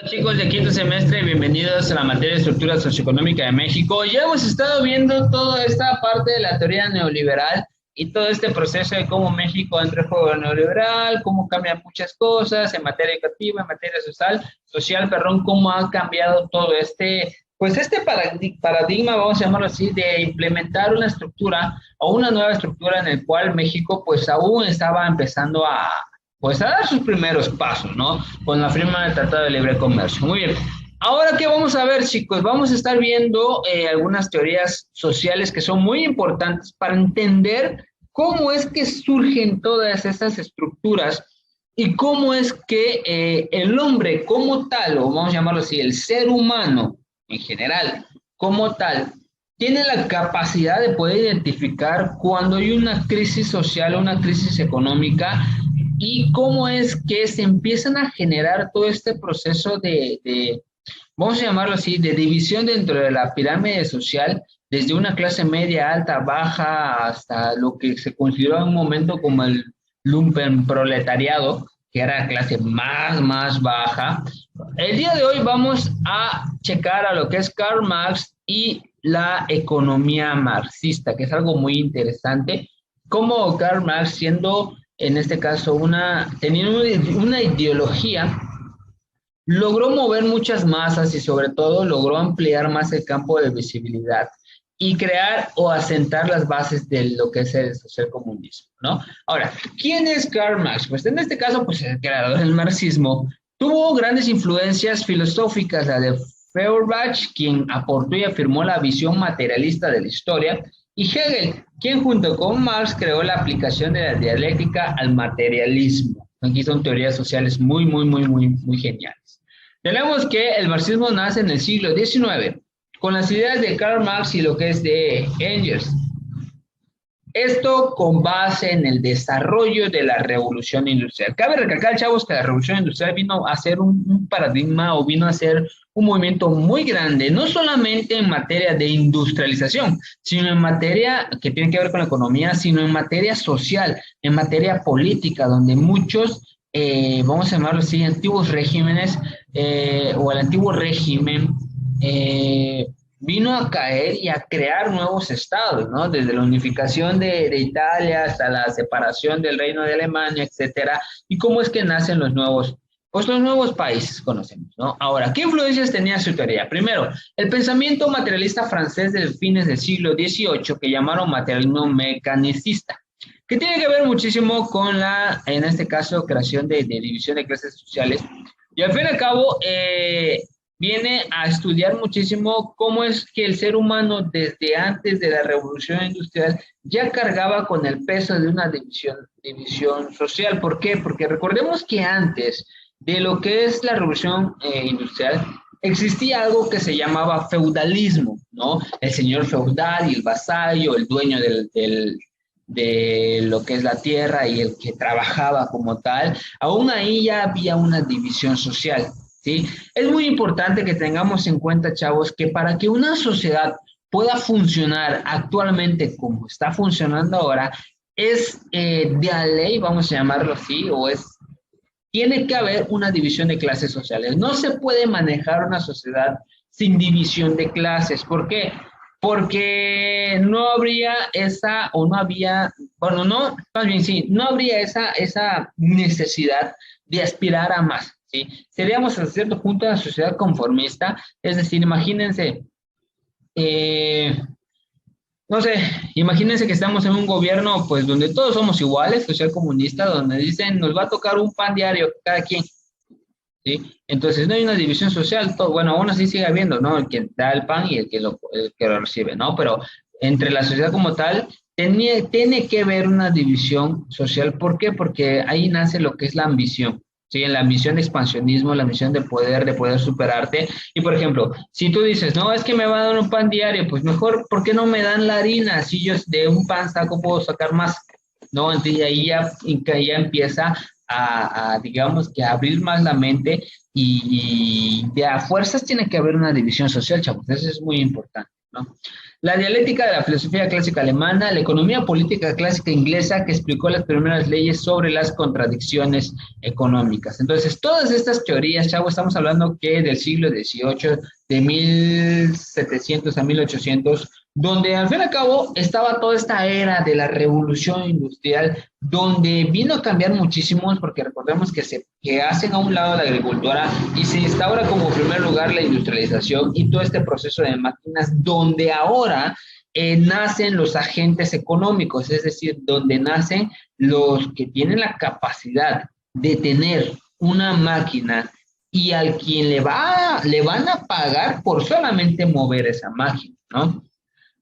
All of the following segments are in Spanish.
Chicos de quinto semestre, bienvenidos a la materia de estructura socioeconómica de México. Ya hemos estado viendo toda esta parte de la teoría neoliberal y todo este proceso de cómo México entra en juego neoliberal, cómo cambian muchas cosas en materia educativa, en materia social, perdón, cómo ha cambiado todo este paradigma, vamos a llamarlo así, de implementar una estructura o una nueva estructura en el cual México pues aún estaba empezando pues a dar sus primeros pasos, ¿no? Con la firma del Tratado de Libre Comercio. Muy bien. Ahora, ¿qué vamos a ver, chicos? Vamos a estar viendo algunas teorías sociales que son muy importantes para entender cómo es que surgen todas estas estructuras y cómo es que el hombre como tal, o vamos a llamarlo así, el ser humano en general, como tal, tiene la capacidad de poder identificar cuando hay una crisis social o una crisis económica y cómo es que se empiezan a generar todo este proceso vamos a llamarlo así, de división dentro de la pirámide social, desde una clase media, alta, baja, hasta lo que se consideró en un momento como el lumpen proletariado, que era la clase más baja. El día de hoy vamos a checar a lo que es Karl Marx y la economía marxista, que es algo muy interesante, como Karl Marx siendo en este caso teniendo una ideología, logró mover muchas masas y sobre todo logró ampliar más el campo de visibilidad y crear o asentar las bases de lo que es el socialcomunismo, ¿no? Ahora, ¿quién es Karl Marx? Pues en este caso, pues el creador del marxismo tuvo grandes influencias filosóficas, la de Feuerbach, quien aportó y afirmó la visión materialista de la historia, y Hegel, quien junto con Marx creó la aplicación de la dialéctica al materialismo. Aquí son teorías sociales muy geniales. Tenemos que el marxismo nace en el siglo XIX con las ideas de Karl Marx y lo que es de Engels. Esto con base en el desarrollo de la revolución industrial. Cabe recalcar, chavos, que la revolución industrial vino a ser un paradigma o vino a ser un movimiento muy grande, no solamente en materia de industrialización, sino en materia que tiene que ver con la economía, sino en materia social, en materia política, donde muchos, vamos a llamarlo así, antiguos regímenes o el antiguo régimen, vino a caer y a crear nuevos estados, ¿no? Desde la unificación de Italia hasta la separación del Reino de Alemania, etcétera, y cómo es que nacen pues los nuevos países conocemos, ¿no? Ahora, ¿qué influencias tenía su teoría? Primero, el pensamiento materialista francés de fines del siglo XVIII, que llamaron materialismo mecanicista, que tiene que ver muchísimo con en este caso, creación de división de clases sociales, y al fin y al cabo, viene a estudiar muchísimo cómo es que el ser humano desde antes de la revolución industrial ya cargaba con el peso de una división social. ¿Por qué? Porque recordemos que antes de lo que es la revolución industrial existía algo que se llamaba feudalismo, ¿no? El señor feudal y el vasallo, el dueño de lo que es la tierra y el que trabajaba como tal, aún ahí ya había una división social, ¿sí? Es muy importante que tengamos en cuenta, chavos, que para que una sociedad pueda funcionar actualmente como está funcionando ahora, es de a ley, vamos a llamarlo así, tiene que haber una división de clases sociales. No se puede manejar una sociedad sin división de clases. ¿Por qué? Porque no habría o no había, bueno, no, más bien sí, no habría esa necesidad de aspirar a más, ¿sí? Seríamos a cierto punto una sociedad conformista, es decir, imagínense, eh, no sé, imagínense que estamos en un gobierno, pues, donde todos somos iguales, social comunista, donde dicen, nos va a tocar un pan diario cada quien, ¿sí? Entonces no hay una división social, bueno, aún así sigue habiendo, ¿no? El que da el pan y el que lo recibe, ¿no? Pero entre la sociedad como tal, tiene que haber una división social. ¿Por qué? Porque ahí nace lo que es la ambición. Sí, en la ambición de expansionismo, la ambición de poder superarte. Y por ejemplo, si tú dices, no, es que me va a dar un pan diario, pues mejor, ¿por qué no me dan la harina? Si yo de un pan saco puedo sacar más, ¿no? Entonces ahí ya empieza digamos, que abrir más la mente y de a fuerzas tiene que haber una división social, chavos, eso es muy importante, ¿no? La dialéctica de la filosofía clásica alemana, la economía política clásica inglesa que explicó las primeras leyes sobre las contradicciones económicas. Entonces, todas estas teorías, chavo, estamos hablando que del siglo XVIII, de 1700 a 1800, donde al fin y al cabo estaba toda esta era de la revolución industrial, donde vino a cambiar muchísimos, porque recordemos que hacen a un lado la agricultura y se instaura como primer lugar la industrialización y todo este proceso de máquinas, donde ahora nacen los agentes económicos, es decir, donde nacen los que tienen la capacidad de tener una máquina y al quien le van a pagar por solamente mover esa máquina, ¿no?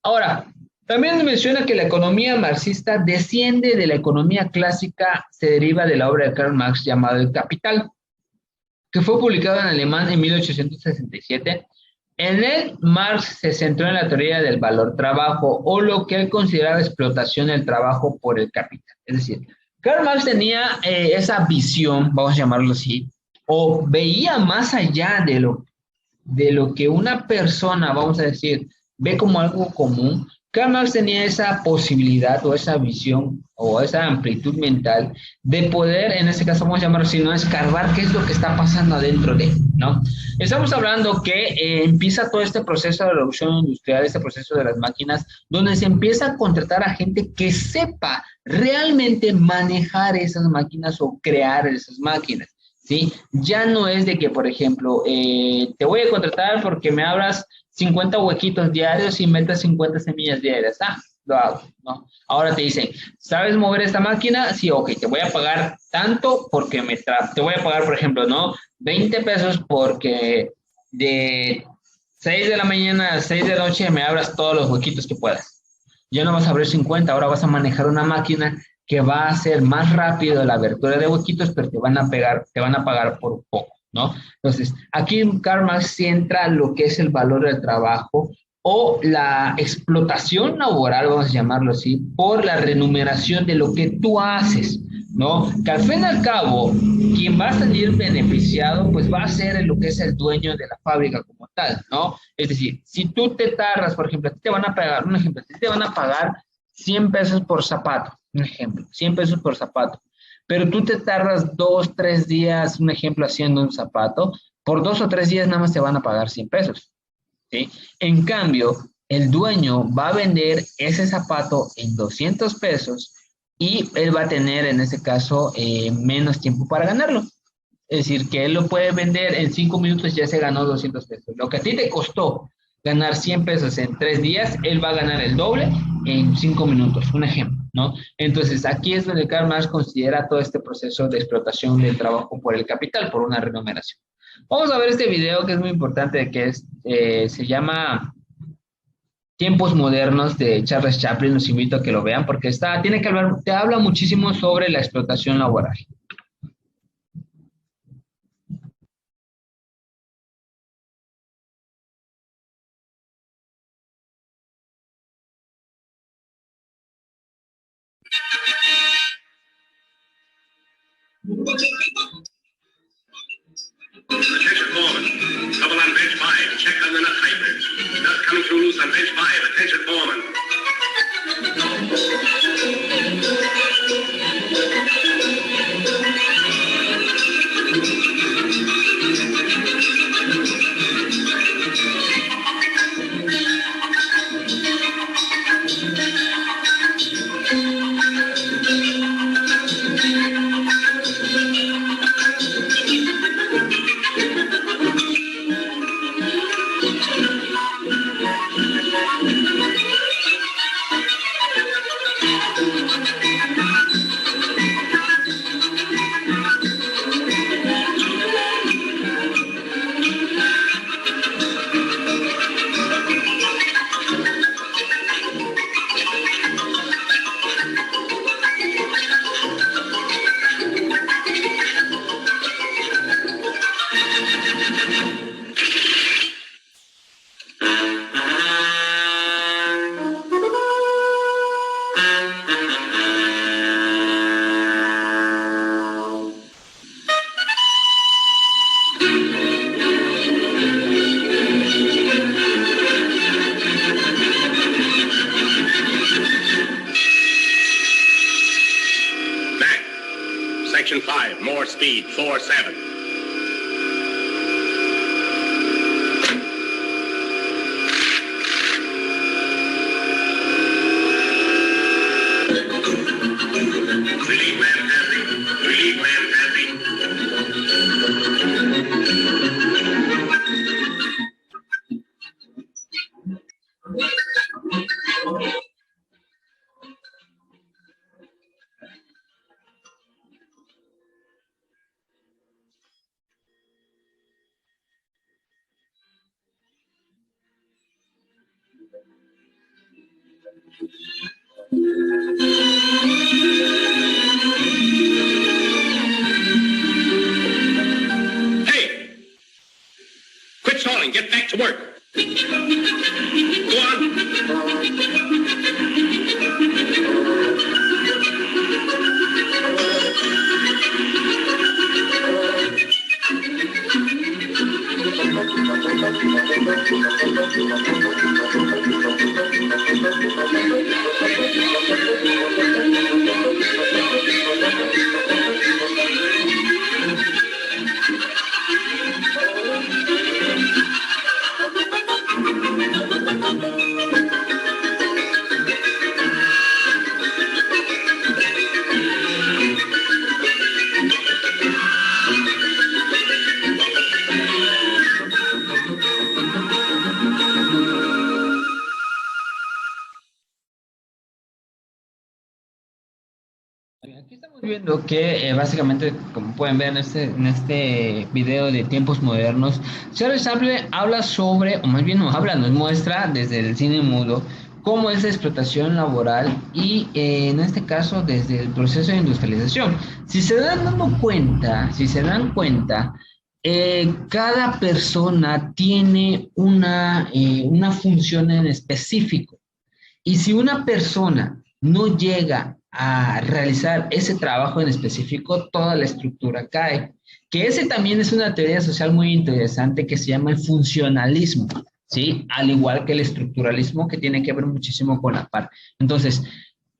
Ahora, también menciona que la economía marxista desciende de la economía clásica, se deriva de la obra de Karl Marx llamada El Capital, que fue publicado en alemán en 1867. En él, Marx se centró en la teoría del valor trabajo, o lo que él consideraba explotación del trabajo por el capital. Es decir, Karl Marx tenía esa visión, vamos a llamarlo así, o veía más allá de lo que una persona, vamos a decir, ve como algo común. Karl Marx tenía esa posibilidad o esa visión o esa amplitud mental de poder, en este caso vamos a llamarlo así, no escarbar qué es lo que está pasando adentro de él, ¿no? Estamos hablando que empieza todo este proceso de revolución industrial, este proceso de las máquinas, donde se empieza a contratar a gente que sepa realmente manejar esas máquinas o crear esas máquinas, ¿sí? Ya no es de que, por ejemplo, te voy a contratar porque me abras 50 huequitos diarios y metas 50 semillas diarias. Ah, lo hago, ¿no? Ahora te dicen, ¿sabes mover esta máquina? Sí, ok, te voy a pagar tanto porque te voy a pagar, por ejemplo, ¿no? 20 pesos porque de 6 de la mañana a 6 de la noche me abras todos los huequitos que puedas. Ya no vas a abrir 50, ahora vas a manejar una máquina que va a hacer más rápido la abertura de huequitos, pero te van a pagar por poco, ¿no? Entonces, aquí en Karl Marx entra lo que es el valor del trabajo o la explotación laboral, vamos a llamarlo así, por la remuneración de lo que tú haces, ¿no? Que al fin y al cabo, quien va a salir beneficiado, pues va a ser lo que es el dueño de la fábrica como tal, ¿no? Es decir, si tú te tardas, por ejemplo, a ti te van a pagar, un ejemplo, a ti te van a pagar 100 pesos por zapato, un ejemplo, 100 pesos por zapato, pero tú te tardas 2, 3 días, un ejemplo, haciendo un zapato, por 2 o 3 días nada más te van a pagar 100 pesos, ¿sí? En cambio, el dueño va a vender ese zapato en 200 pesos y él va a tener, en ese caso, menos tiempo para ganarlo. Es decir, que él lo puede vender en 5 minutos, ya se ganó 200 pesos. Lo que a ti te costó ganar 100 pesos en 3 días, él va a ganar el doble en 5 minutos, un ejemplo, ¿no? Entonces, aquí es donde Karl Marx considera todo este proceso de explotación del trabajo por el capital, por una remuneración. Vamos a ver este video que es muy importante, que se llama Tiempos Modernos de Charles Chaplin. Los invito a que lo vean porque te habla muchísimo sobre la explotación laboral. Attention foreman. Trouble on bench 5. Check on the nut tightness. Nut coming through loose on bench 5. Attention foreman. 5, more speed, 4-7. Relief man passing. Relief man passing. Hey! Quit stalling. Get back to work. Go on. Aquí estamos viendo que básicamente, como pueden ver en este video de tiempos modernos, Charles Chaplin habla sobre, o más bien nos habla, nos muestra desde el cine mudo cómo es la explotación laboral y en este caso desde el proceso de industrialización. Si se dan cuenta, cada persona tiene una función en específico. Y si una persona no llega a realizar ese trabajo en específico, toda la estructura cae. Que ese también es una teoría social muy interesante que se llama el funcionalismo, ¿sí? Al igual que el estructuralismo, que tiene que ver muchísimo con la par. Entonces,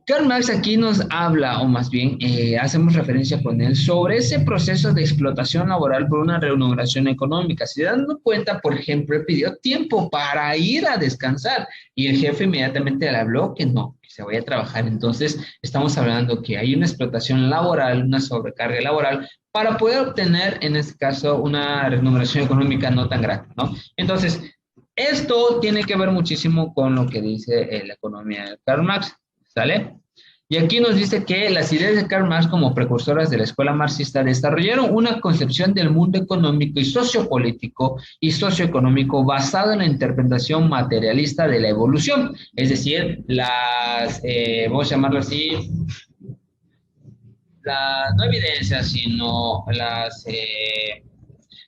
Karl Marx aquí nos habla, o más bien hacemos referencia con él, sobre ese proceso de explotación laboral por una remuneración económica. Si dando cuenta, por ejemplo, él pidió tiempo para ir a descansar y el jefe inmediatamente le habló que no, que se vaya a trabajar. Entonces, estamos hablando que hay una explotación laboral, una sobrecarga laboral para poder obtener, en este caso, una remuneración económica no tan grande, ¿no? Entonces, esto tiene que ver muchísimo con lo que dice la economía de Karl Marx. ¿Sale? Y aquí nos dice que las ideas de Karl Marx como precursoras de la escuela marxista desarrollaron una concepción del mundo económico y sociopolítico y socioeconómico basada en la interpretación materialista de la evolución, es decir, vamos a llamarlo así, no evidencias, sino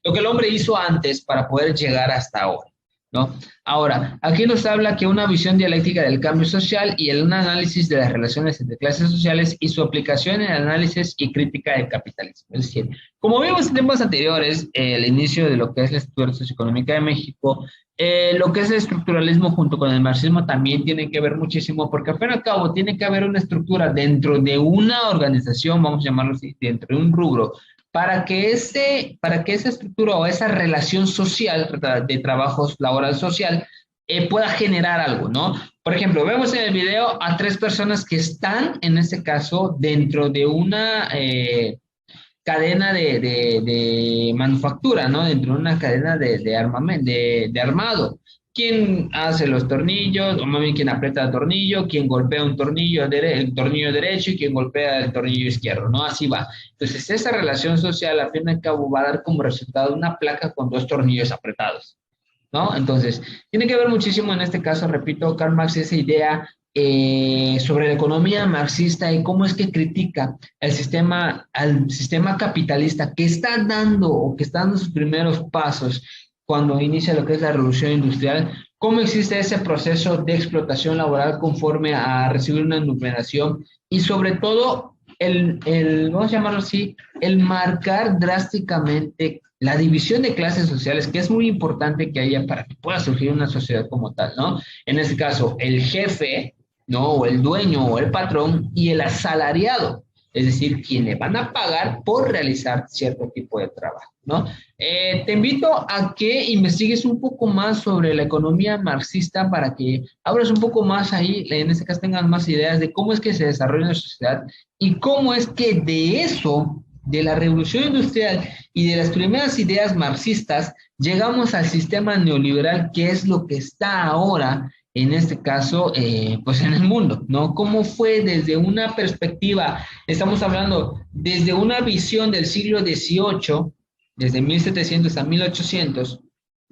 lo que el hombre hizo antes para poder llegar hasta ahora, ¿no? Ahora, aquí nos habla que una visión dialéctica del cambio social y un análisis de las relaciones entre clases sociales y su aplicación en el análisis y crítica del capitalismo. Es decir, como vimos en tiempos anteriores, el inicio de lo que es la estructura socioeconómica de México, lo que es el estructuralismo junto con el marxismo también tiene que ver muchísimo, porque al fin y al cabo tiene que haber una estructura dentro de una organización, vamos a llamarlo así, dentro de un rubro, para que esa estructura o esa relación social de trabajo laboral social pueda generar algo, ¿no? Por ejemplo, vemos en el video a 3 personas que están, en este caso, dentro de una cadena de manufactura, ¿no? Dentro de una cadena de armamento, de armado. ¿Quién hace los tornillos? O más bien, ¿quién aprieta el tornillo? ¿Quién golpea un tornillo, el tornillo derecho y quién golpea el tornillo izquierdo? ¿No? Así va. Entonces, esa relación social, al fin y al cabo, va a dar como resultado una placa con 2 tornillos apretados, ¿no? Entonces, tiene que ver muchísimo en este caso, repito, Karl Marx, esa idea sobre la economía marxista y cómo es que critica al sistema capitalista que está dando sus primeros pasos cuando inicia lo que es la revolución industrial, cómo existe ese proceso de explotación laboral conforme a recibir una numeración y sobre todo vamos a llamarlo así, el marcar drásticamente la división de clases sociales, que es muy importante que haya para que pueda surgir una sociedad como tal, ¿no? En este caso, el jefe, ¿no? O el dueño o el patrón y el asalariado. es decir, quienes van a pagar por realizar cierto tipo de trabajo, ¿no? Te invito a que investigues un poco más sobre la economía marxista para que abras un poco más ahí, en este caso tengas más ideas de cómo es que se desarrolla la sociedad y cómo es que de eso, de la revolución industrial y de las primeras ideas marxistas, llegamos al sistema neoliberal, que es lo que está ahora, en este caso, pues en el mundo, ¿no? ¿Cómo fue desde una perspectiva, estamos hablando desde una visión del siglo XVIII, desde 1700 a 1800,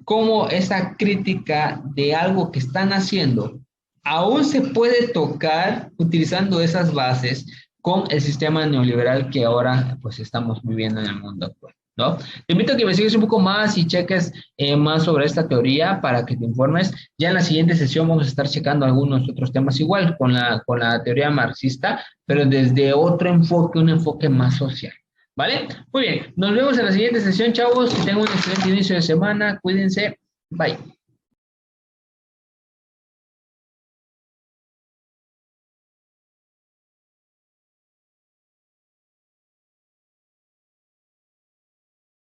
cómo esa crítica de algo que están haciendo aún se puede tocar utilizando esas bases con el sistema neoliberal que ahora pues estamos viviendo en el mundo actual, ¿no? Te invito a que investigues un poco más y cheques más sobre esta teoría para que te informes. Ya en la siguiente sesión vamos a estar checando algunos otros temas igual con la teoría marxista, pero desde otro enfoque, un enfoque más social. ¿Vale? Muy bien, nos vemos en la siguiente sesión, chavos. Que tengan un excelente inicio de semana. Cuídense. Bye.